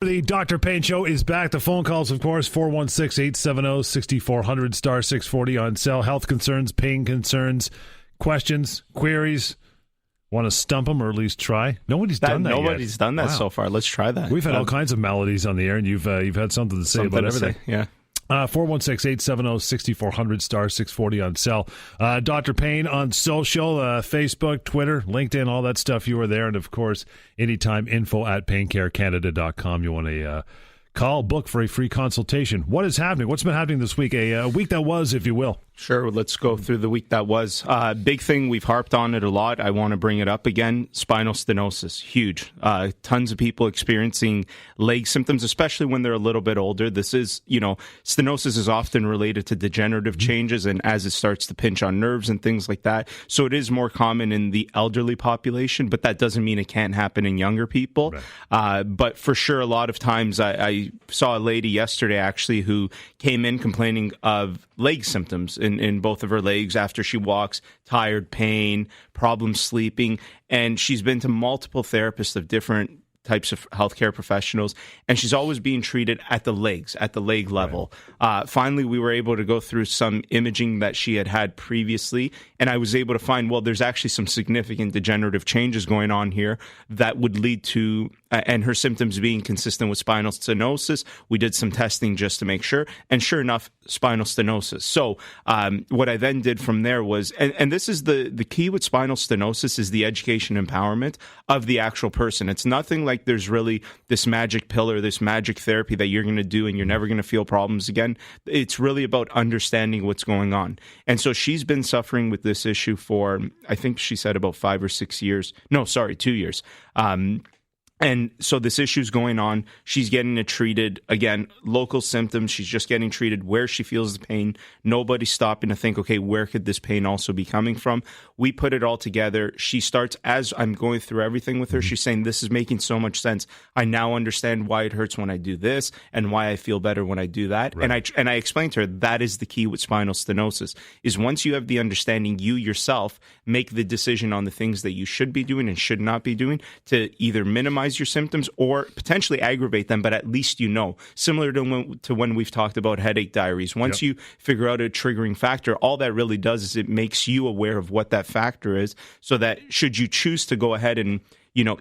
The Dr. Payne Show is back. The phone calls, of course, 416-870-6400, star 640 on cell. Health concerns, pain concerns, questions, queries. Want to stump them or at least try? Nobody's done that Nobody's yet. done that so far. Let's try that. We've had all kinds of maladies on the air, and you've had something to say about everything. Yeah. 416-870-6400, star 640 on cell. Dr. Payne on social, Facebook, Twitter, LinkedIn, all that stuff. You are there. And, of course, anytime info@paincarecanada.com. You want to call, book for a free consultation. What is happening? What's been happening this week? A week that was, if you will. Sure. Let's go through the week that was. Big thing, we've harped on it a lot. I want to bring it up again. Spinal stenosis, huge. Tons of people experiencing leg symptoms, especially when they're a little bit older. This is, stenosis is often related to degenerative changes and as it starts to pinch on nerves and things like that. So it is more common in the elderly population, but that doesn't mean it can't happen in younger people. Right. But for sure, a lot of times I saw a lady yesterday actually who came in complaining of leg symptoms in both of her legs after she walks, tired, pain, problems sleeping. And she's been to multiple therapists of different types of healthcare professionals, and she's always being treated at the leg level. Right. Finally, we were able to go through some imaging that she had previously, and I was able to find, there's actually some significant degenerative changes going on here that would lead to, and her symptoms being consistent with spinal stenosis. We did some testing just to make sure, and sure enough, spinal stenosis. So what I then did from there was, and this is the key with spinal stenosis, is the education empowerment of the actual person. It's nothing like there's really this magic pill or this magic therapy that you're going to do and you're never going to feel problems again. It's really about understanding what's going on. And so she's been suffering with this issue for, I think she said about 5 or 6 years. No, sorry, 2 years. And so this issue's going on. She's getting it treated. Again, local symptoms. She's just getting treated where she feels the pain. Nobody's stopping to think, okay, where could this pain also be coming from? We put it all together. She starts, as I'm going through everything with her, she's saying, this is making so much sense. I now understand why it hurts when I do this and why I feel better when I do that. Right. And I explained to her, that is the key with spinal stenosis, is once you have the understanding, you yourself make the decision on the things that you should be doing and should not be doing to either minimize your symptoms or potentially aggravate them, but at least similar to when we've talked about headache diaries. Once you figure out a triggering factor, all that really does is it makes you aware of what that factor is, so that should you choose to go ahead and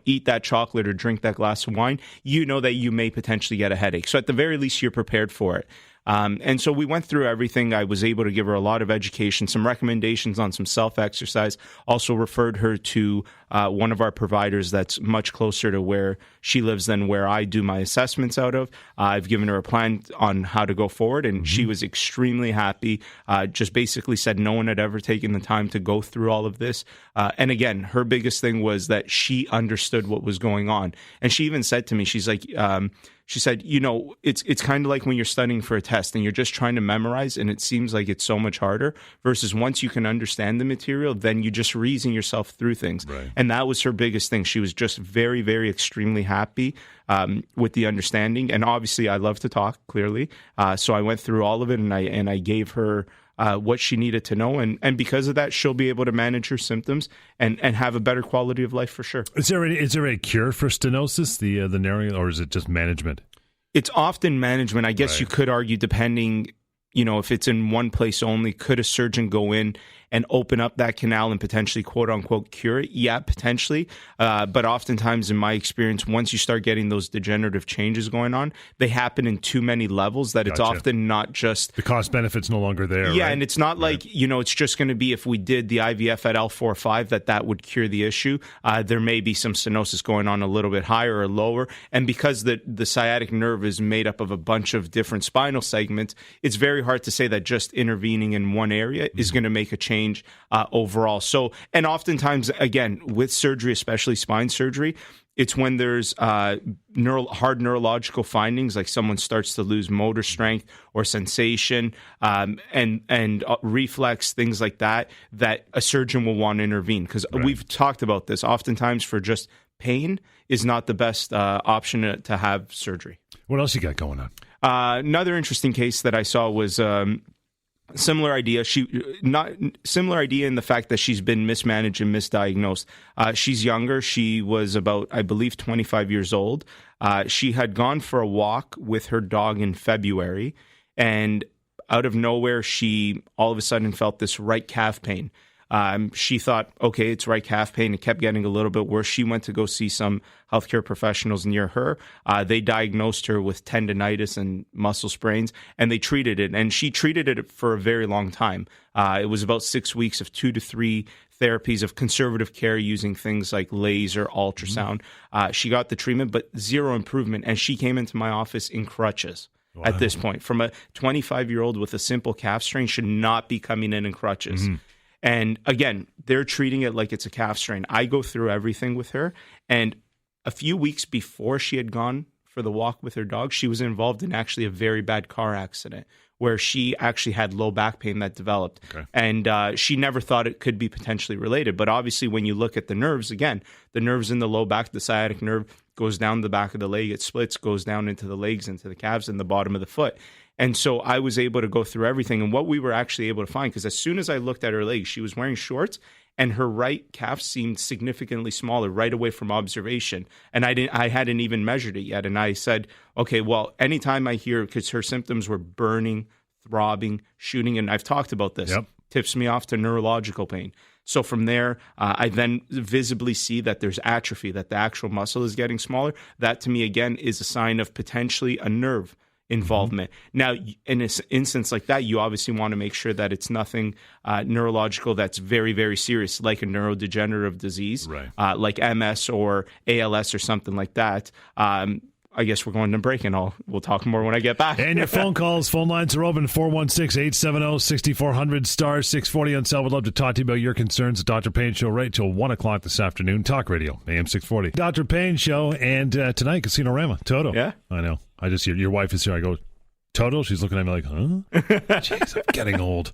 eat that chocolate or drink that glass of wine, that you may potentially get a headache. So at the very least, you're prepared for it. And so we went through everything. I was able to give her a lot of education, some recommendations on some self-exercise, also referred her to one of our providers that's much closer to where she lives than where I do my assessments out of. I've given her a plan on how to go forward, and she was extremely happy, just basically said no one had ever taken the time to go through all of this. And again, her biggest thing was that she understood what was going on. And she even said to me, she's like, she said, it's kind of like when you're studying for a test and you're just trying to memorize, and it seems like it's so much harder, versus once you can understand the material, then you just reason yourself through things. Right. And that was her biggest thing. She was just very, very extremely happy with the understanding. And obviously, I love to talk, clearly. So I went through all of it, and I gave her what she needed to know. And because of that, she'll be able to manage her symptoms and have a better quality of life for sure. Is there a cure for stenosis, the narrowing, or is it just management? It's often management. I guess you could argue, depending, if it's in one place only, could a surgeon go in and open up that canal and potentially, quote unquote, cure it? Yeah, potentially. But oftentimes, in my experience, once you start getting those degenerative changes going on, they happen in too many levels that it's often not just... The cost benefit's no longer there. Yeah, right? And it's not like, it's just going to be if we did the IVF at L4-5 that would cure the issue. There may be some stenosis going on a little bit higher or lower. And because the sciatic nerve is made up of a bunch of different spinal segments, it's very hard to say that just intervening in one area is going to make a change overall. So, and oftentimes, again, with surgery, especially spine surgery, it's when there's hard neurological findings, like someone starts to lose motor strength or sensation, and reflex, things like that a surgeon will want to intervene. Because we've talked about this, oftentimes for just pain is not the best option to have surgery. What else you got going on? Another interesting case that I saw was Similar idea. Similar idea in the fact that she's been mismanaged and misdiagnosed. She's younger. She was about, I believe, 25 years old. She had gone for a walk with her dog in February, and out of nowhere, she all of a sudden felt this right calf pain. She thought, okay, it's right calf pain. It kept getting a little bit worse. She went to go see some healthcare professionals near her. They diagnosed her with tendonitis and muscle sprains, and they treated it. And she treated it for a very long time. It was about 6 weeks of 2 to 3 therapies of conservative care using things like laser, ultrasound. She got the treatment, but zero improvement. And she came into my office in crutches. Wow. At this point, from a 25-year-old with a simple calf strain should not be coming in crutches. Mm-hmm. And again, they're treating it like it's a calf strain. I go through everything with her. And a few weeks before she had gone for the walk with her dog, she was involved in actually a very bad car accident where she actually had low back pain that developed. Okay. And she never thought it could be potentially related. But obviously, when you look at the nerves, again, the nerves in the low back, the sciatic nerve goes down the back of the leg, it splits, goes down into the legs, into the calves, and the bottom of the foot. And so I was able to go through everything. And what we were actually able to find, because as soon as I looked at her legs, she was wearing shorts and her right calf seemed significantly smaller right away from observation. And I hadn't even measured it yet. And I said, okay, well, anytime I hear, because her symptoms were burning, throbbing, shooting, and I've talked about this, tips me off to neurological pain. So from there, I then visibly see that there's atrophy, that the actual muscle is getting smaller. That to me, again, is a sign of potentially a nerve involvement. Mm-hmm. Now, in an instance like that, you obviously want to make sure that it's nothing neurological that's very, very serious, like a neurodegenerative disease, right. Like MS or ALS or something like that. I guess we're going to break, and we'll talk more when I get back. And your phone lines are open, 416-870-6400, star 640 on cell. Would love to talk to you about your concerns. The Dr. Payne Show right till 1 o'clock this afternoon. Talk Radio, AM 640. Dr. Payne Show, and tonight, Casino-Rama, Toto. Yeah? I know. I just hear your wife is here. I go, Toto? She's looking at me like, huh? Jeez, I'm getting old.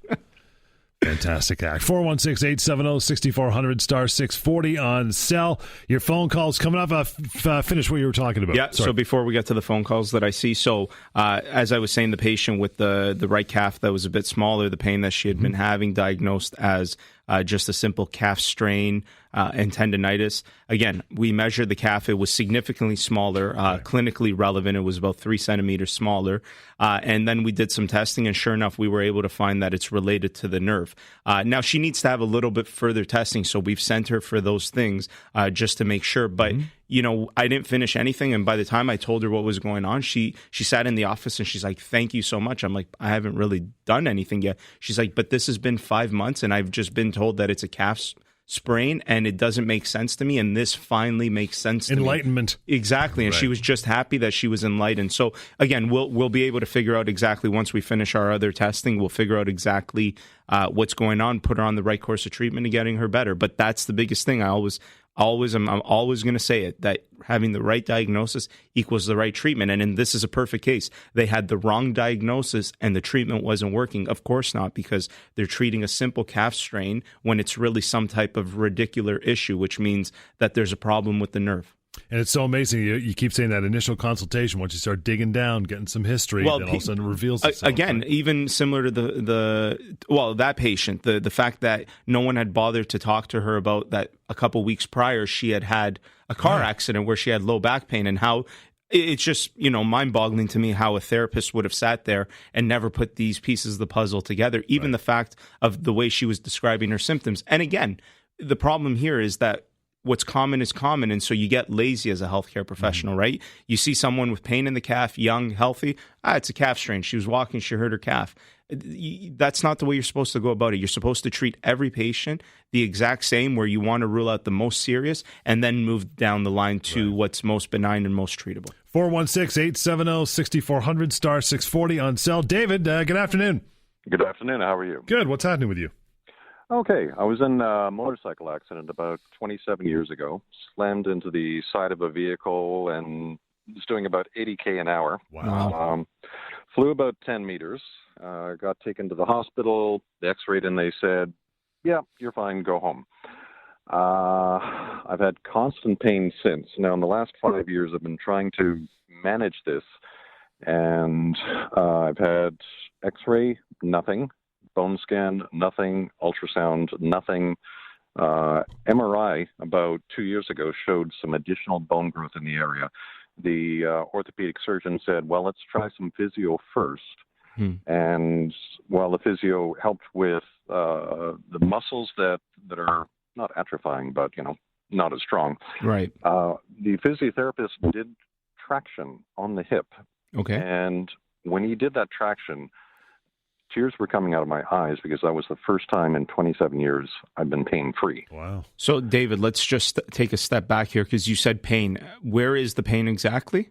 Fantastic act. 416-870-6400, star 640 on cell. Your phone calls coming up. Finish what you were talking about. Yeah, so before we get to the phone calls that I see, so as I was saying, the patient with the right calf that was a bit smaller, the pain that she had been having, diagnosed as just a simple calf strain and tendonitis. Again, we measured the calf. It was significantly smaller, clinically relevant. It was about 3 centimeters smaller. And then we did some testing, and sure enough, we were able to find that it's related to the nerve. Now, she needs to have a little bit further testing, so we've sent her for those things just to make sure. But, you know, I didn't finish anything, and by the time I told her what was going on, she sat in the office, and she's like, thank you so much. I'm like, I haven't really done anything yet. She's like, but this has been 5 months, and I've just been told that it's a calf sprain, and it doesn't make sense to me, and this finally makes sense to Enlightenment. Me. Exactly, and she was just happy that she was enlightened. So again, we'll be able to figure out exactly, once we finish our other testing, we'll figure out exactly what's going on, put her on the right course of treatment and getting her better. But that's the biggest thing. I'm always going to say it, that having the right diagnosis equals the right treatment. And this is a perfect case. They had the wrong diagnosis and the treatment wasn't working. Of course not, because they're treating a simple calf strain when it's really some type of radicular issue, which means that there's a problem with the nerve. And it's so amazing. You keep saying that initial consultation, once you start digging down, getting some history, then all of a sudden it reveals itself. Again, even similar to that patient, the fact that no one had bothered to talk to her about that a couple weeks prior, she had a car accident where she had low back pain, and how it's just, mind-boggling to me how a therapist would have sat there and never put these pieces of the puzzle together, even the fact of the way she was describing her symptoms. And again, the problem here is that what's common is common, and so you get lazy as a healthcare professional, right? You see someone with pain in the calf, young, healthy, it's a calf strain. She was walking, she hurt her calf. That's not the way you're supposed to go about it. You're supposed to treat every patient the exact same, where you want to rule out the most serious and then move down the line to what's most benign and most treatable. 416-870-6400, star 640 on cell. David, good afternoon. Good afternoon. How are you? Good. What's happening with you? Okay, I was in a motorcycle accident about 27 years ago, slammed into the side of a vehicle and was doing about 80K an hour. Wow. Flew about 10 meters, got taken to the hospital, the x-rayed, and they said, yeah, you're fine, go home. I've had constant pain since. Now, in the last 5 years, I've been trying to manage this, and I've had x-ray, nothing. bone scan, nothing. Ultrasound, nothing. MRI about 2 years ago showed some additional bone growth in the area. The orthopedic surgeon said, well, let's try some physio first. And while the physio helped with the muscles that are not atrophying, but, not as strong. Right. The physiotherapist did traction on the hip. Okay. And when he did that traction, tears were coming out of my eyes because that was the first time in 27 years I've been pain-free. Wow. So, David, let's just take a step back here because you said pain. Where is the pain exactly?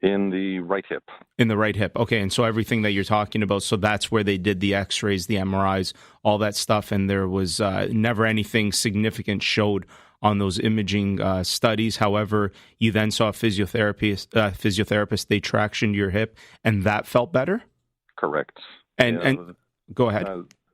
In the right hip. In the right hip. Okay, and so everything that you're talking about, so that's where they did the x-rays, the MRIs, all that stuff, and there was never anything significant showed on those imaging studies. However, you then saw a physiotherapist, they tractioned your hip, and that felt better? Correct. And go ahead.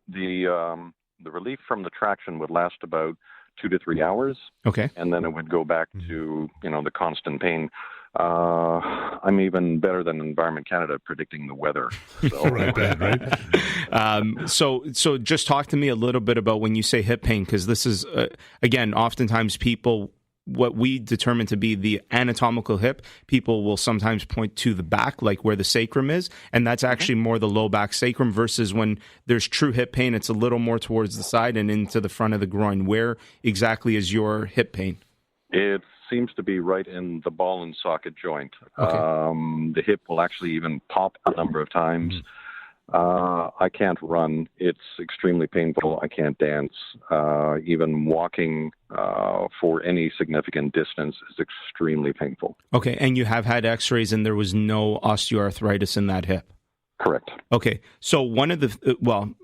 The relief from the traction would last about 2 to 3 hours. Okay. And then it would go back to, the constant pain. I'm even better than Environment Canada predicting the weather. So. right. So just talk to me a little bit about when you say hip pain, because this is, again, oftentimes people, what we determine to be the anatomical hip, people will sometimes point to the back, like where the sacrum is, and that's actually more the low back sacrum, versus when there's true hip pain, it's a little more towards the side and into the front of the groin. Where exactly is your hip pain? It seems to be right in the ball and socket joint. Okay. The hip will actually even pop a number of times. I can't run. It's extremely painful. I can't dance. Even walking for any significant distance is extremely painful. Okay, and you have had x-rays and there was no osteoarthritis in that hip? Correct. Okay, so one of the,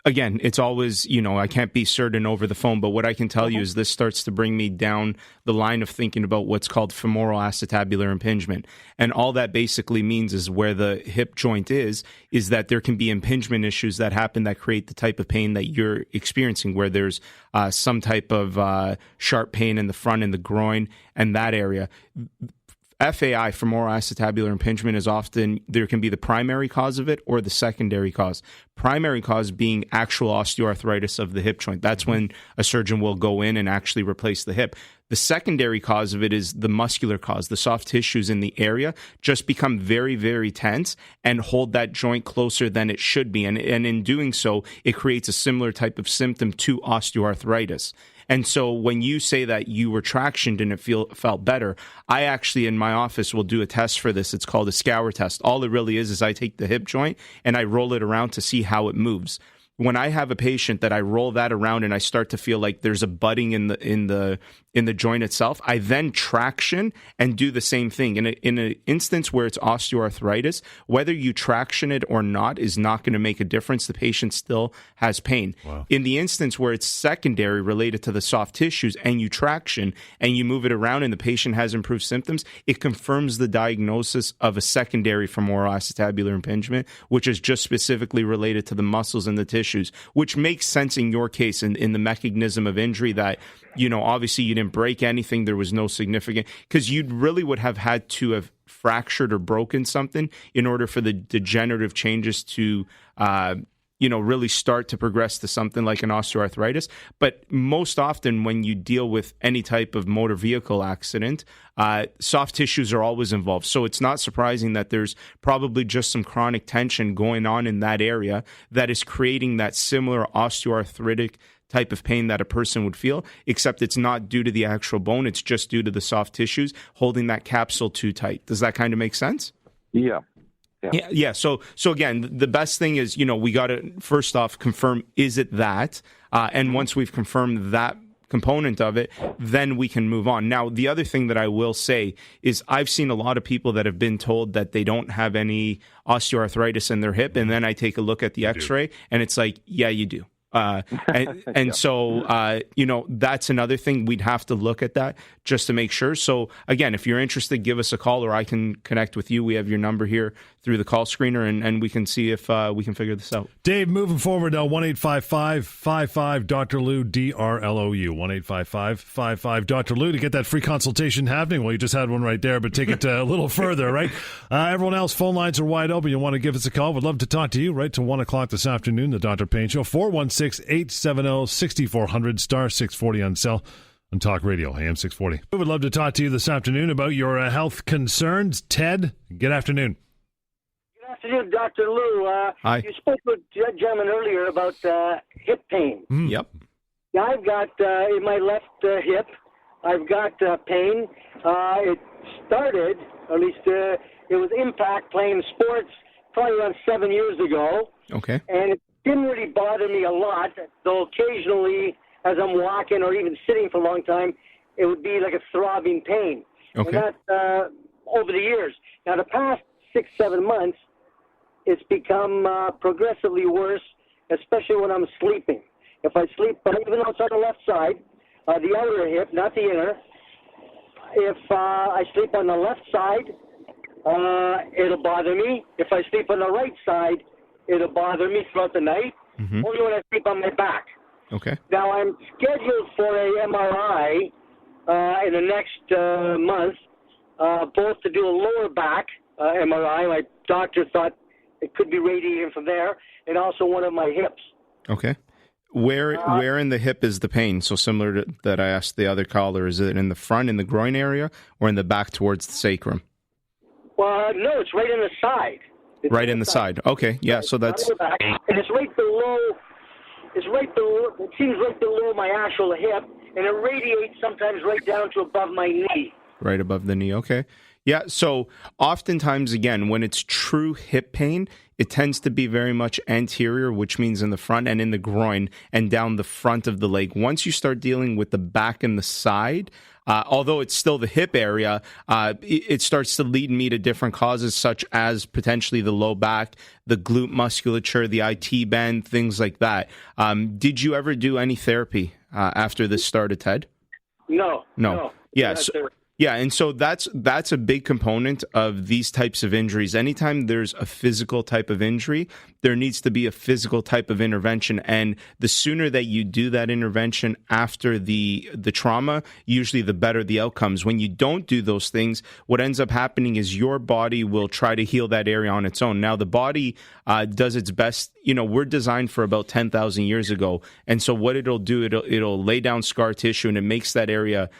again, it's always, I can't be certain over the phone, but what I can tell you is this starts to bring me down the line of thinking about what's called femoral acetabular impingement. And all that basically means is where the hip joint is that there can be impingement issues that happen that create the type of pain that you're experiencing, where there's some type of sharp pain in the front, in the groin, and that area. FAI, femoral acetabular impingement, is often, there can be the primary cause of it or the secondary cause. Primary cause being actual osteoarthritis of the hip joint. That's when a surgeon will go in and actually replace the hip. The secondary cause of it is the muscular cause. The soft tissues in the area just become very, very tense and hold that joint closer than it should be. And in doing so, it creates a similar type of symptom to osteoarthritis. And so when you say that you were tractioned and it felt better, I actually in my office will do a test for this. It's called a scour test. All it really is I take the hip joint and I roll it around to see how it moves. When I have a patient that I roll that around and I start to feel like there's a budding in the joint itself, I then traction and do the same thing. In an instance where it's osteoarthritis, whether you traction it or not is not going to make a difference. The patient still has pain. Wow. In the instance where it's secondary related to the soft tissues and you traction and you move it around and the patient has improved symptoms, it confirms the diagnosis of a secondary femoral acetabular impingement, which is just specifically related to the muscles and the tissues, which makes sense in your case in the mechanism of injury that, obviously you didn't break anything. There was no significant, because you really would have had to have fractured or broken something in order for the degenerative changes to, really start to progress to something like an osteoarthritis. But most often when you deal with any type of motor vehicle accident, soft tissues are always involved. So it's not surprising that there's probably just some chronic tension going on in that area that is creating that similar osteoarthritic type of pain that a person would feel, except it's not due to the actual bone. It's just due to the soft tissues holding that capsule too tight. Does that kind of make sense? Yeah. Yeah. So again, the best thing is, we got to first off confirm, is it that? And once we've confirmed that component of it, then we can move on. Now, the other thing that I will say is I've seen a lot of people that have been told that they don't have any osteoarthritis in their hip. And then I take a look at the x-ray and it's like, yeah, you do. And so, that's another thing. We'd have to look at that just to make sure. So again, if you're interested, give us a call, or I can connect with you. We have your number here through the call screener, and we can see if we can figure this out. Dave, moving forward now, 1-855-55 Dr. Lou, DRLOU, 1-855-55 Dr. Lou to get that free consultation happening. Well, you just had one right there, but take it a little further, right? Everyone else, phone lines are wide open. You want to give us a call? We'd love to talk to you right to 1 o'clock this afternoon, the Dr. Payne Show, 416-870-6400, star 640 on cell. On Talk Radio, AM 640. We would love to talk to you this afternoon about your health concerns. Ted, good afternoon. Good afternoon, Dr. Lou. Hi. You spoke with a gentleman earlier about hip pain. Yep. Yeah, I've got, in my left hip, I've got pain. It started, at least it was impact playing sports probably around 7 years ago. Okay. And it didn't really bother me a lot, though occasionally as I'm walking or even sitting for a long time, it would be like a throbbing pain. Okay. And that over the years. Now, the past 6-7 months, it's become progressively worse, especially when I'm sleeping. If I sleep, even though it's on the left side, the outer hip, not the inner, if I sleep on the left side, it'll bother me. If I sleep on the right side, it'll bother me throughout the night. Mm-hmm. Only when I sleep on my back. Okay. Now, I'm scheduled for a MRI in the next month, both to do a lower back MRI. My doctor thought it could be radiating from there, and also one of my hips. Okay. Where in the hip is the pain? So similar to that I asked the other caller, is it in the front, in the groin area, or in the back towards the sacrum? Well, no, it's right in the side. It's right in the side. Okay, yeah, so that's... Back, and it's right below... It seems right below my actual hip, and it radiates sometimes right down to above my knee. Right above the knee, okay. Yeah, so oftentimes, again, when it's true hip pain, it tends to be very much anterior, which means in the front and in the groin and down the front of the leg. Once you start dealing with the back and the side, although it's still the hip area, it starts to lead me to different causes, such as potentially the low back, the glute musculature, the IT band, things like that. Did you ever do any therapy after this started, Ted? No. Yeah. Yeah, and so that's a big component of these types of injuries. Anytime there's a physical type of injury, there needs to be a physical type of intervention. And the sooner that you do that intervention after the trauma, usually the better the outcomes. When you don't do those things, what ends up happening is your body will try to heal that area on its own. Now, the body does its best. You know, we're designed for about 10,000 years ago. And so what it'll do, it'll lay down scar tissue, and it makes that area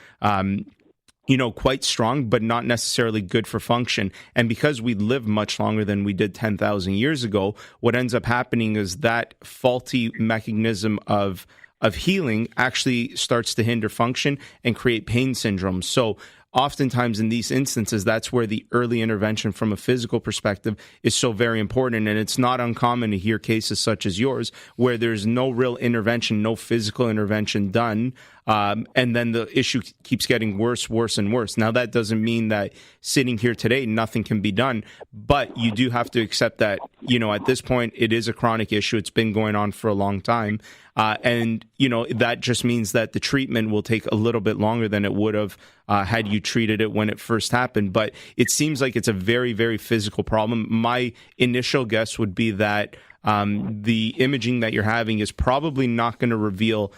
quite strong, but not necessarily good for function. And because we live much longer than we did 10,000 years ago, what ends up happening is that faulty mechanism of healing actually starts to hinder function and create pain syndrome. So oftentimes in these instances, that's where the early intervention from a physical perspective is so very important. And it's not uncommon to hear cases such as yours where there's no real intervention, no physical intervention done. And then the issue keeps getting worse, and worse. Now, that doesn't mean that sitting here today, nothing can be done. But you do have to accept that, at this point, it is a chronic issue. It's been going on for a long time. And that just means that the treatment will take a little bit longer than it would have had you treated it when it first happened. But it seems like it's a very, very physical problem. My initial guess would be that the imaging that you're having is probably not going to reveal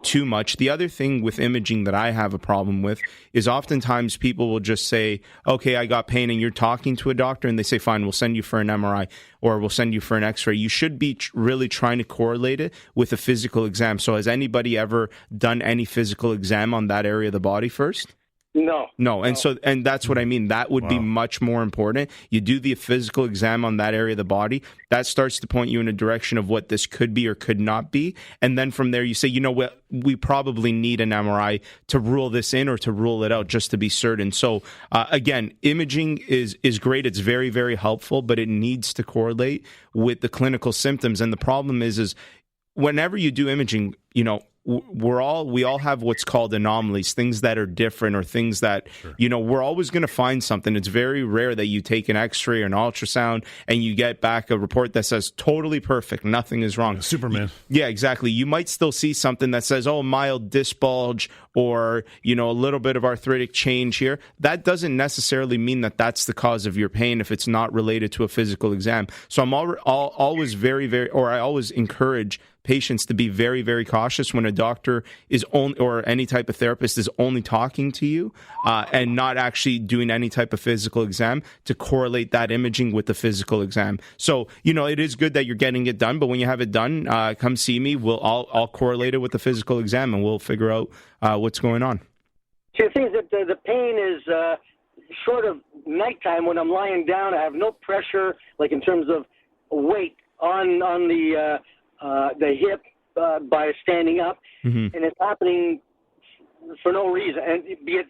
too much. The other thing with imaging that I have a problem with is oftentimes people will just say, okay, I got pain, and you're talking to a doctor and they say, fine, we'll send you for an MRI or we'll send you for an x-ray. You should be really trying to correlate it with a physical exam. So has anybody ever done any physical exam on that area of the body first? No. And that's what I mean. That would be much more important. You do the physical exam on that area of the body. That starts to point you in a direction of what this could be or could not be. And then from there, you say, what, we probably need an MRI to rule this in or to rule it out just to be certain. So again, imaging is great. It's very, very helpful, but it needs to correlate with the clinical symptoms. And the problem is whenever you do imaging, we all have what's called anomalies, things that are different or things that, we're always going to find something. It's very rare that you take an x-ray or an ultrasound and you get back a report that says totally perfect, nothing is wrong. Superman. Yeah, exactly. You might still see something that says, mild disc bulge or, a little bit of arthritic change here. That doesn't necessarily mean that that's the cause of your pain if it's not related to a physical exam. So I'm always I always encourage patients to be very, very cautious when a doctor is only, or any type of therapist is only talking to you and not actually doing any type of physical exam to correlate that imaging with the physical exam. So, it is good that you're getting it done, but when you have it done, come see me. I'll correlate it with the physical exam and we'll figure out what's going on. See, the thing is that the pain is short of nighttime when I'm lying down. I have no pressure, like in terms of weight on the hip by standing up, and it's happening for no reason. And be it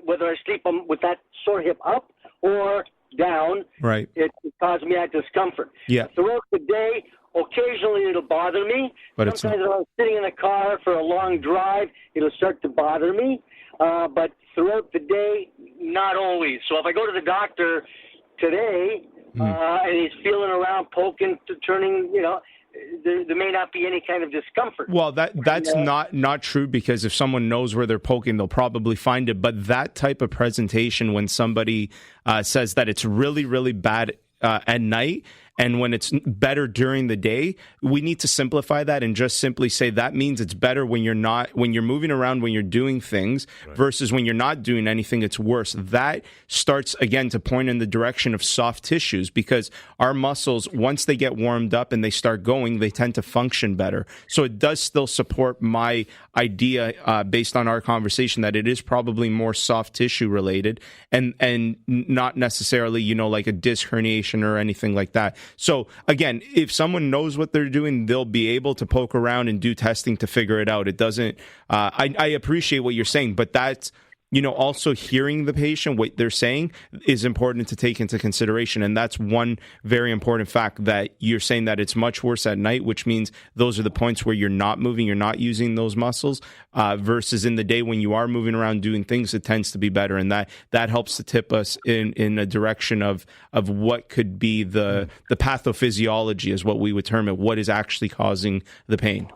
whether I sleep with that sore hip up or down, right? It causes me that discomfort. Yeah. Throughout the day, occasionally it'll bother me. But sometimes if I'm sitting in a car for a long drive, it'll start to bother me. But throughout the day, not always. So if I go to the doctor today and he's feeling around, poking, turning, there may not be any kind of discomfort. Well, that's not true, because if someone knows where they're poking, they'll probably find it. But that type of presentation, when somebody says that it's really, really bad at night, and when it's better during the day, we need to simplify that and just simply say that means it's better when you're moving around, when you're doing things, versus when you're not doing anything, it's worse. That starts, again, to point in the direction of soft tissues, because our muscles, once they get warmed up and they start going, they tend to function better. So it does still support my idea, based on our conversation, that it is probably more soft tissue related and not necessarily, like a disc herniation or anything like that. So again, if someone knows what they're doing, they'll be able to poke around and do testing to figure it out. It doesn't, I appreciate what you're saying, but that's, also hearing the patient, what they're saying is important to take into consideration. And that's one very important fact, that you're saying that it's much worse at night, which means those are the points where you're not moving, you're not using those muscles, versus in the day when you are moving around doing things, it tends to be better. And that helps to tip us in a direction of what could be the pathophysiology, is what we would term it, what is actually causing the pain.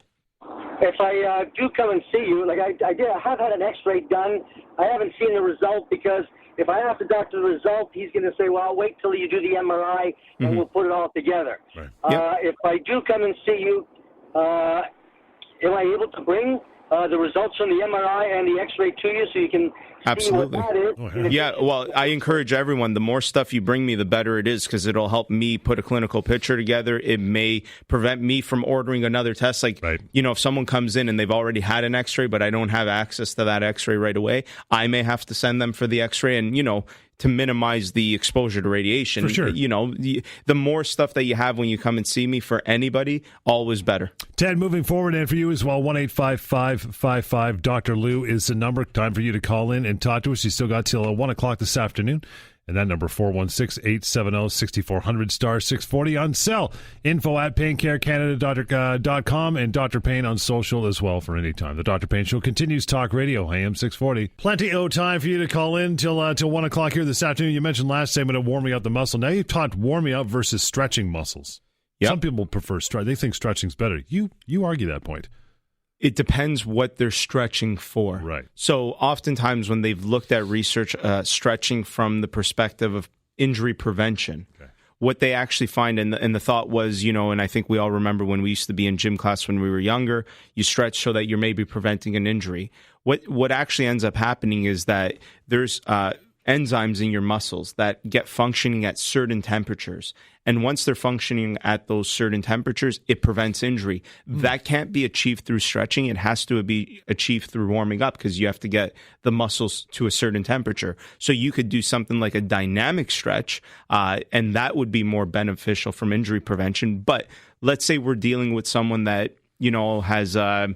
If I do come and see you, like I have had an x-ray done. I haven't seen the result, because if I ask the doctor the result, he's going to say, well, wait till you do the MRI and we'll put it all together. Right. If I do come and see you, am I able to bring the results from the MRI and the x-ray to you so you can Absolutely. see what that is? Yeah, well, I encourage everyone, the more stuff you bring me, the better it is, because it'll help me put a clinical picture together. It may prevent me from ordering another test. Like, if someone comes in and they've already had an x-ray, but I don't have access to that x-ray right away, I may have to send them for the x-ray. And, to minimize the exposure to radiation. For sure. The more stuff that you have when you come and see me, for anybody, always better. Ted, moving forward, and for you as well, 1-855-55 Dr. Lou is the number. Time for you to call in and talk to us. You still got till 1 o'clock this afternoon. And that number, 416-870-6400, star 640 on cell. Info at paincarecanada.com and Dr. Payne on social as well for any time. The Dr. Payne Show continues. Talk Radio, AM 640. Plenty of time for you to call in till 1 o'clock here this afternoon. You mentioned last segment of warming up the muscle. Now you've taught warming up versus stretching muscles. Yep. Some people prefer stretch. They think stretching's better. You argue that point. It depends what they're stretching for. Right. So oftentimes when they've looked at research, stretching from the perspective of injury prevention, what they actually find, and the thought was, and I think we all remember when we used to be in gym class when we were younger, you stretch so that you're maybe preventing an injury. What actually ends up happening is that there's enzymes in your muscles that get functioning at certain temperatures. And once they're functioning at those certain temperatures, it prevents injury. That can't be achieved through stretching. It has to be achieved through warming up, because you have to get the muscles to a certain temperature. So you could do something like a dynamic stretch, and that would be more beneficial from injury prevention. But let's say we're dealing with someone that, has a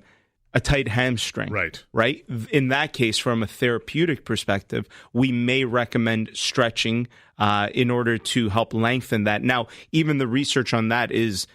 tight hamstring. Right? In that case, from a therapeutic perspective, we may recommend stretching in order to help lengthen that. Now, even the research on that is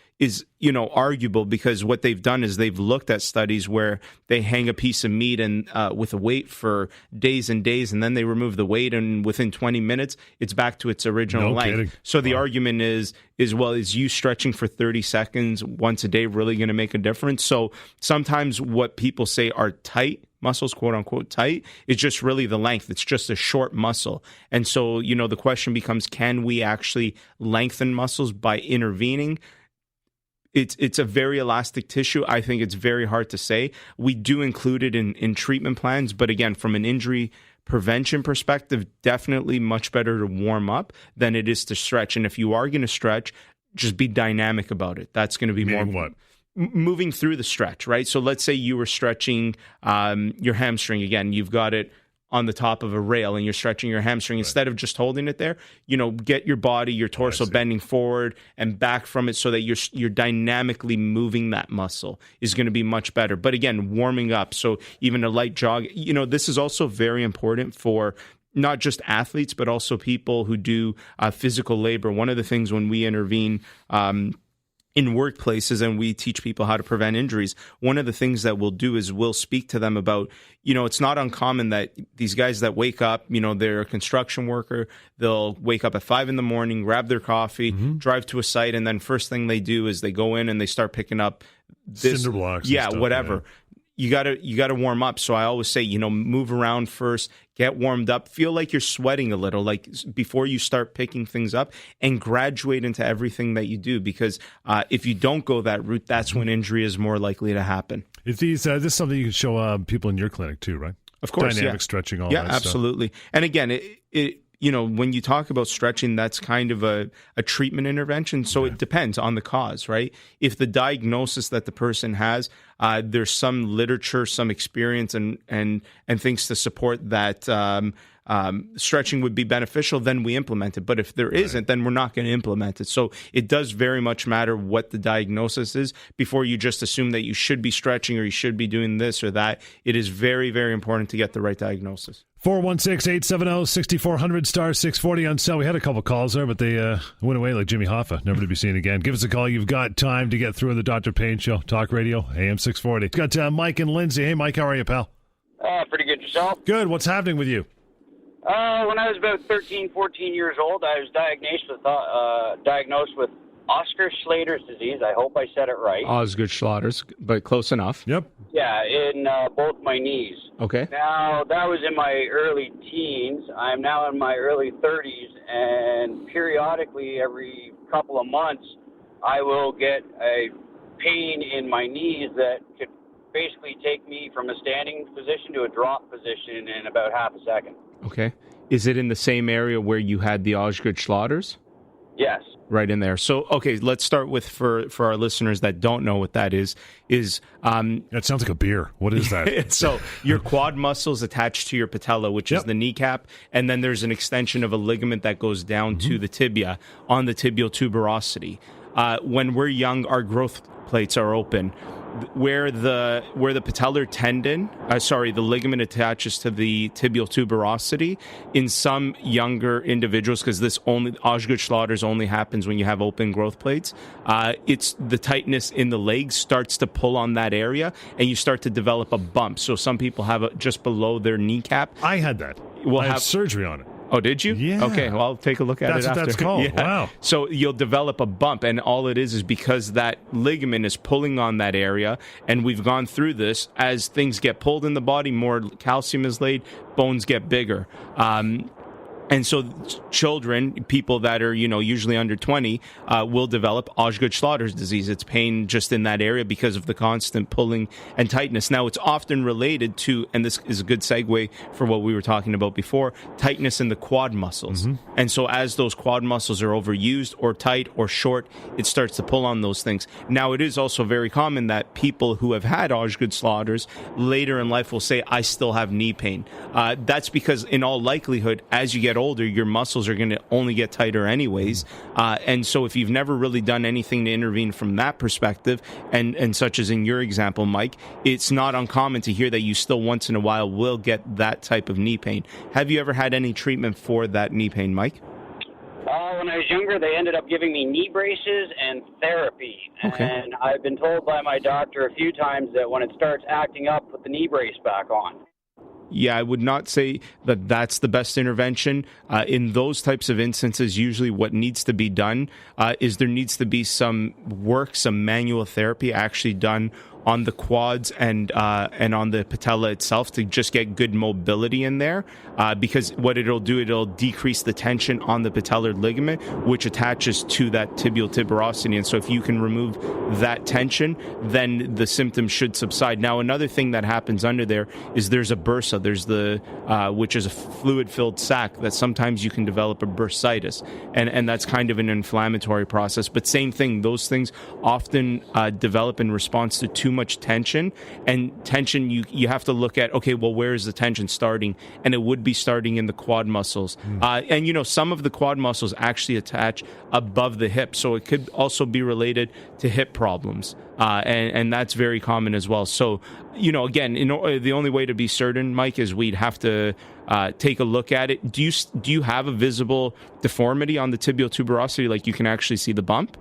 arguable, because what they've done is they've looked at studies where they hang a piece of meat and with a weight for days and days, and then they remove the weight, and within 20 minutes it's back to its original length. Kidding. So the argument is well, is you stretching for 30 seconds once a day really going to make a difference? So sometimes what people say are tight muscles, quote unquote tight, is just really the length. It's just a short muscle. And so, the question becomes, can we actually lengthen muscles by intervening? It's a very elastic tissue. I think it's very hard to say. We do include it in treatment plans, but again, from an injury prevention perspective, definitely much better to warm up than it is to stretch. And if you are going to stretch, just be dynamic about it. That's going to be Meaning more what? Moving through the stretch, right? So let's say you were stretching your hamstring. Again, you've got it on the top of a rail and you're stretching your hamstring. Right. Instead of just holding it there, get your body, your torso bending forward and back from it so that you're dynamically moving that muscle is going to be much better. But again, warming up. So even a light jog, this is also very important for not just athletes, but also people who do physical labor. One of the things when we intervene in workplaces and we teach people how to prevent injuries, one of the things that we'll do is we'll speak to them about, it's not uncommon that these guys that wake up, they're a construction worker, they'll wake up at 5 a.m, grab their coffee, drive to a site, and then first thing they do is they go in and they start picking up cinder blocks. Yeah, whatever. Yeah. You gotta warm up. So I always say, move around first, get warmed up, feel like you're sweating a little, like before you start picking things up, and graduate into everything that you do. Because if you don't go that route, that's when injury is more likely to happen. This is something you can show people in your clinic too, right? Of course, dynamic stretching, all that stuff. Yeah, absolutely. And again, it when you talk about stretching, that's kind of a treatment intervention. So it depends on the cause, right? If the diagnosis that the person has, there's some literature, some experience, and things to support that stretching would be beneficial, then we implement it. But if there isn't, then we're not going to implement it. So it does very much matter what the diagnosis is before you just assume that you should be stretching or you should be doing this or that. It is very, very important to get the right diagnosis. 416-870-6400, star 640 on cell. We had a couple calls there, but they went away like Jimmy Hoffa, never to be seen again. Give us a call. You've got time to get through the Dr. Payne Show. Talk Radio, AM 640. Got Mike and Lindsay. Hey, Mike, how are you, pal? Pretty good. Yourself? Good. What's happening with you? When I was about 13, 14 years old, I was diagnosed with Oscar Schlater's disease. I hope I said it right. Osgood-Schlatter's, but close enough. Yep. Yeah, in both my knees. Okay. Now, that was in my early teens. I'm now in my early 30s, and periodically, every couple of months, I will get a pain in my knees that could basically take me from a standing position to a drop position in about half a second. Okay. Is it in the same area where you had the Osgood-Schlatter's? Yes. Right in there. So, okay, let's start with, for our listeners that don't know what that is that sounds like a beer. What is that? So your quad muscles attached to your patella, which is the kneecap, and then there's an extension of a ligament that goes down to the tibia on the tibial tuberosity. When we're young, our growth plates are open. Where the patellar tendon, the ligament attaches to the tibial tuberosity, in some younger individuals, because Osgood-Schlatter's only happens when you have open growth plates, it's the tightness in the legs starts to pull on that area, and you start to develop a bump. So some people have it just below their kneecap. I had that. I had surgery on it. Oh, did you? Yeah. Okay, well, I'll take a look at it after. That's what that's called. Yeah. Wow. So you'll develop a bump, and all it is because that ligament is pulling on that area, and we've gone through this. As things get pulled in the body, more calcium is laid, bones get bigger. And so children, people that are, usually under 20, will develop Osgood-Schlatter's disease. It's pain just in that area because of the constant pulling and tightness. Now, it's often related to, and this is a good segue for what we were talking about before, tightness in the quad muscles. Mm-hmm. And so as those quad muscles are overused or tight or short, it starts to pull on those things. Now, it is also very common that people who have had Osgood-Schlatter's later in life will say, I still have knee pain. That's because in all likelihood, as you get older, your muscles are going to only get tighter anyways. And so if you've never really done anything to intervene from that perspective, and such as in your example, Mike, it's not uncommon to hear that you still once in a while will get that type of knee pain. Have you ever had any treatment for that knee pain, Mike? When I was younger, they ended up giving me knee braces and therapy. Okay. And I've been told by my doctor a few times that when it starts acting up, put the knee brace back on. Yeah, I would not say that that's the best intervention. In those types of instances, usually what needs to be done is there needs to be some work, some manual therapy actually done on the quads and on the patella itself to just get good mobility in there. Because what it'll do, it'll decrease the tension on the patellar ligament, which attaches to that tibial tuberosity. And so if you can remove that tension, then the symptoms should subside. Now, another thing that happens under there is there's a bursa. There's the which is a fluid-filled sac that sometimes you can develop a bursitis, and that's kind of an inflammatory process. But same thing, those things often develop in response to too much tension. And tension, you have to look at, okay, well, where is the tension starting? And it would be starting in the quad muscles. And some of the quad muscles actually attach above the hip, so it could also be related to hip problems. And that's very common as well. So, again, the only way to be certain, Mike, is we'd have to take a look at it. Do you have a visible deformity on the tibial tuberosity, like you can actually see the bump?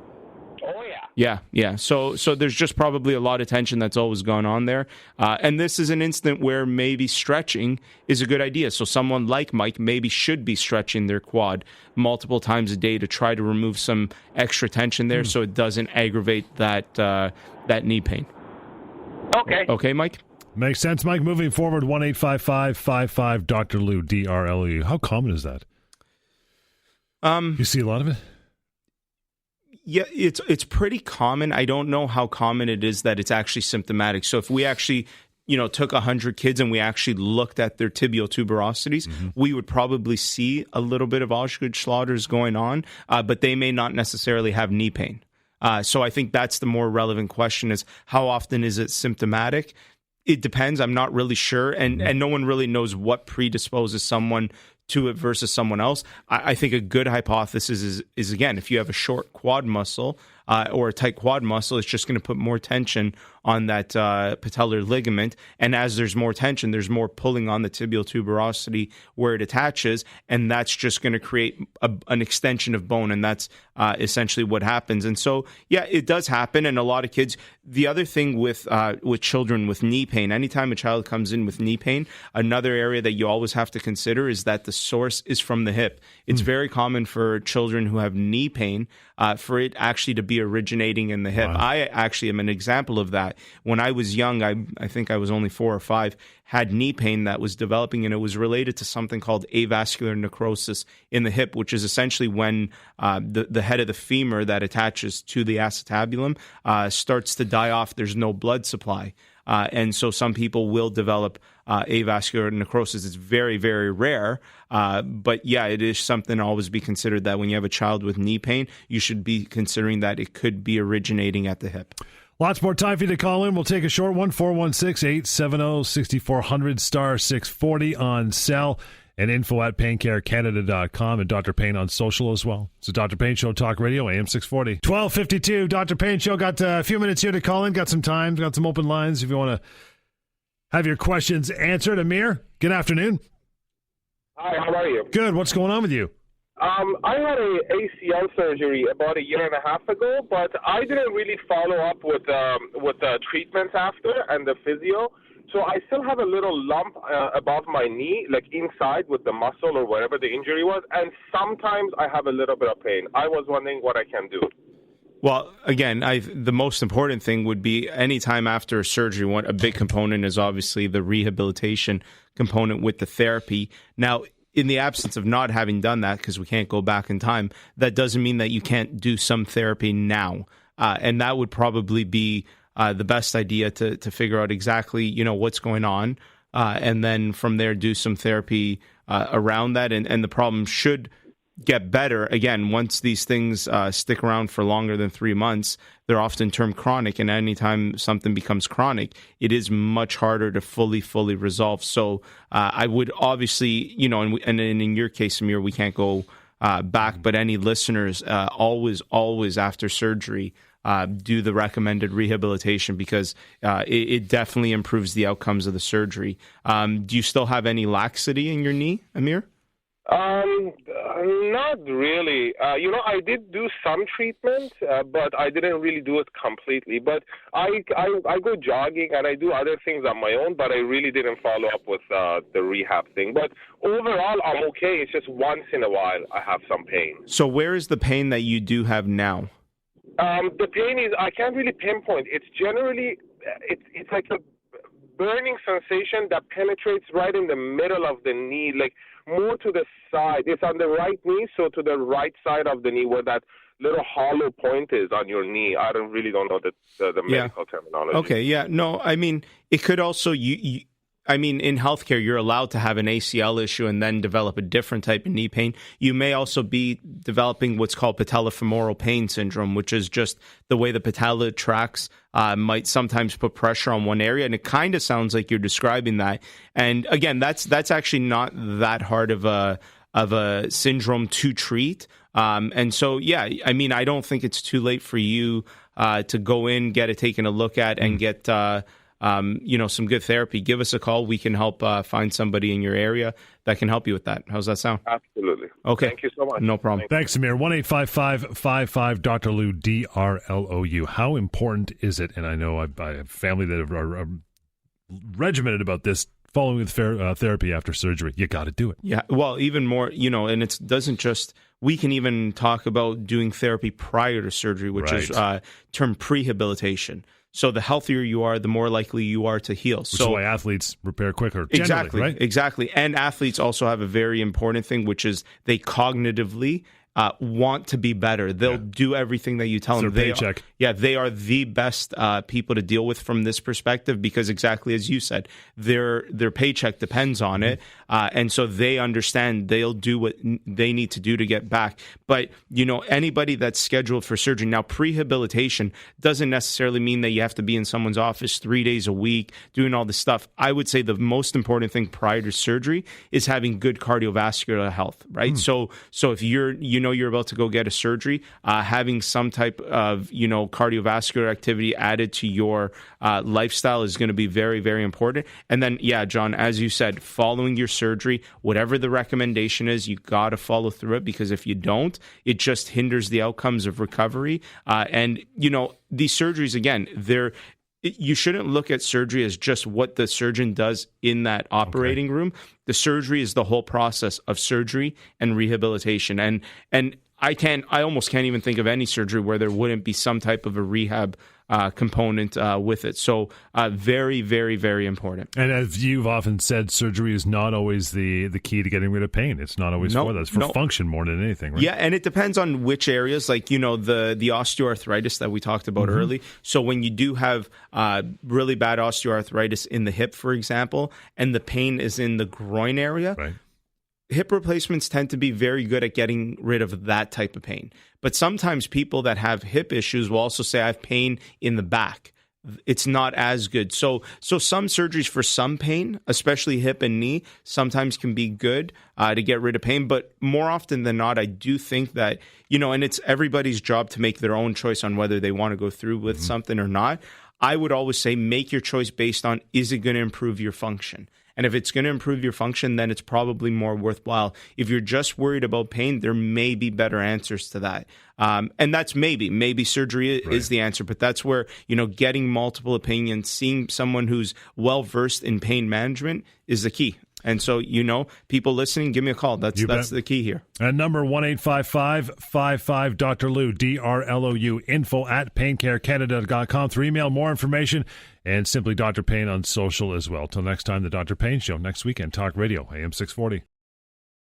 Oh, yeah. Yeah. So there's just probably a lot of tension that's always gone on there. And this is an instant where maybe stretching is a good idea. So someone like Mike maybe should be stretching their quad multiple times a day to try to remove some extra tension there so it doesn't aggravate that knee pain. Okay. Okay, Mike? Makes sense, Mike. Moving forward, 1-855-55 Dr. Lou, DRLU. How common is that? You see a lot of it? Yeah, it's pretty common. I don't know how common it is that it's actually symptomatic. So if we actually, took 100 kids and we actually looked at their tibial tuberosities, we would probably see a little bit of Osgood-Schlatter's going on, but they may not necessarily have knee pain. So I think that's the more relevant question is how often is it symptomatic? It depends. I'm not really sure. And no one really knows what predisposes someone to it versus someone else. I think a good hypothesis is again, if you have a short quad muscle or a tight quad muscle, it's just going to put more tension on that patellar ligament. And as there's more tension, there's more pulling on the tibial tuberosity where it attaches. And that's just going to create an extension of bone. And that's essentially what happens. And so, yeah, it does happen. And a lot of kids, the other thing with children with knee pain, anytime a child comes in with knee pain, another area that you always have to consider is that the source is from the hip. It's very common for children who have knee pain for it actually to be originating in the hip. Wow. I actually am an example of that. When I was young, I think I was only 4 or 5, had knee pain that was developing, and it was related to something called avascular necrosis in the hip, which is essentially when the head of the femur that attaches to the acetabulum starts to die off. There's no blood supply. And so some people will develop avascular necrosis. It's very, very rare. But yeah, it is something to always be considered that when you have a child with knee pain, you should be considering that it could be originating at the hip. Lots more time for you to call in. We'll take a short one, 416-870-6400, star 640 on cell, and info at paincarecanada.com, and Dr. Payne on social as well. It's a Dr. Payne Show, Talk Radio, AM 640. 12:52, Dr. Payne Show. Got a few minutes here to call in. Got some time. Got some open lines if you want to have your questions answered. Amir, good afternoon. Hi, how are you? Good. What's going on with you? I had a ACL surgery about 1.5 years ago, but I didn't really follow up with the treatments after and the physio. So I still have a little lump above my knee, like inside with the muscle or whatever the injury was, and sometimes I have a little bit of pain. I was wondering what I can do. Well, again, the most important thing would be anytime after a surgery, a big component is obviously the rehabilitation component with the therapy. Now, in the absence of not having done that, because we can't go back in time, that doesn't mean that you can't do some therapy now. And that would probably be the best idea to figure out exactly, what's going on. And then from there, do some therapy around that. And the problem should get better. Again, once these things stick around for longer than 3 months, they're often termed chronic. And anytime something becomes chronic, it is much harder to fully resolve. So I would obviously, and in your case, Amir, we can't go back, but any listeners, always after surgery, do the recommended rehabilitation because it definitely improves the outcomes of the surgery. Do you still have any laxity in your knee, Amir? Not really. I did do some treatment, but I didn't really do it completely. But I go jogging and I do other things on my own, but I really didn't follow up with the rehab thing. But overall, I'm okay. It's just once in a while I have some pain. So where is the pain that you do have now? The pain is, I can't really pinpoint. It's generally, it's like a burning sensation that penetrates right in the middle of the knee, like more to the side. It's on the right knee, so to the right side of the knee where that little hollow point is on your knee. I really don't know the medical terminology. Okay, yeah. No, I mean, it could also, in healthcare, you're allowed to have an ACL issue and then develop a different type of knee pain. You may also be developing what's called patellofemoral pain syndrome, which is just the way the patella tracks might sometimes put pressure on one area. And it kind of sounds like you're describing that. And again, that's actually not that hard of a syndrome to treat. And so, yeah, I mean, I don't think it's too late for you to go in, get it taken a look at, and get some good therapy. Give us a call. We can help find somebody in your area that can help you with that. How's that sound? Absolutely. Okay. Thank you so much. No problem. Thanks, Amir. 1-855-55 Lou, DRLOU. How important is it? And I know I have family that are regimented about this, following with therapy after surgery. You got to do it. Yeah. Well, even more, and it doesn't just, we can even talk about doing therapy prior to surgery, which is termed prehabilitation. So the healthier you are, the more likely you are to heal. Which is why athletes repair quicker. Exactly, right? Exactly. And athletes also have a very important thing, which is they cognitively want to be better. They'll do everything that you tell them. Their paycheck. They are the best people to deal with from this perspective, because exactly as you said, their paycheck depends on it. And so they understand they'll do what they need to do to get back. But, anybody that's scheduled for surgery, now prehabilitation doesn't necessarily mean that you have to be in someone's office 3 days a week doing all this stuff. I would say the most important thing prior to surgery is having good cardiovascular health, right? So if you're about to go get a surgery, having some type of, cardiovascular activity added to your lifestyle is going to be very, very important. And then, John, as you said, following your surgery, whatever the recommendation is, you got to follow through it, because if you don't, it just hinders the outcomes of recovery. And these surgeries, again, you shouldn't look at surgery as just what the surgeon does in that operating room. The surgery is the whole process of surgery and rehabilitation. And I almost can't even think of any surgery where there wouldn't be some type of a rehab component with it. So very, very, very important. And as you've often said, surgery is not always the key to getting rid of pain. It's not always for that. It's for function more than anything, right? Yeah, and it depends on which areas, like, the osteoarthritis that we talked about early. So when you do have really bad osteoarthritis in the hip, for example, and the pain is in the groin area, right, hip replacements tend to be very good at getting rid of that type of pain. But sometimes people that have hip issues will also say, I have pain in the back. It's not as good. So some surgeries for some pain, especially hip and knee, sometimes can be good to get rid of pain. But more often than not, I do think that, and it's everybody's job to make their own choice on whether they want to go through with something or not. I would always say make your choice based on, is it going to improve your function? And if it's going to improve your function, then it's probably more worthwhile. If you're just worried about pain, there may be better answers to that. And that's maybe surgery is the answer, but that's where, getting multiple opinions, seeing someone who's well-versed in pain management is the key. And so, people listening, give me a call. That's the key here. And number 1-855-55 Dr. Lou, DRLOU, info@paincarecanada.com. Through email, more information, and simply Dr. Payne on social as well. Till next time, the Dr. Payne Show next weekend, Talk Radio, AM 640.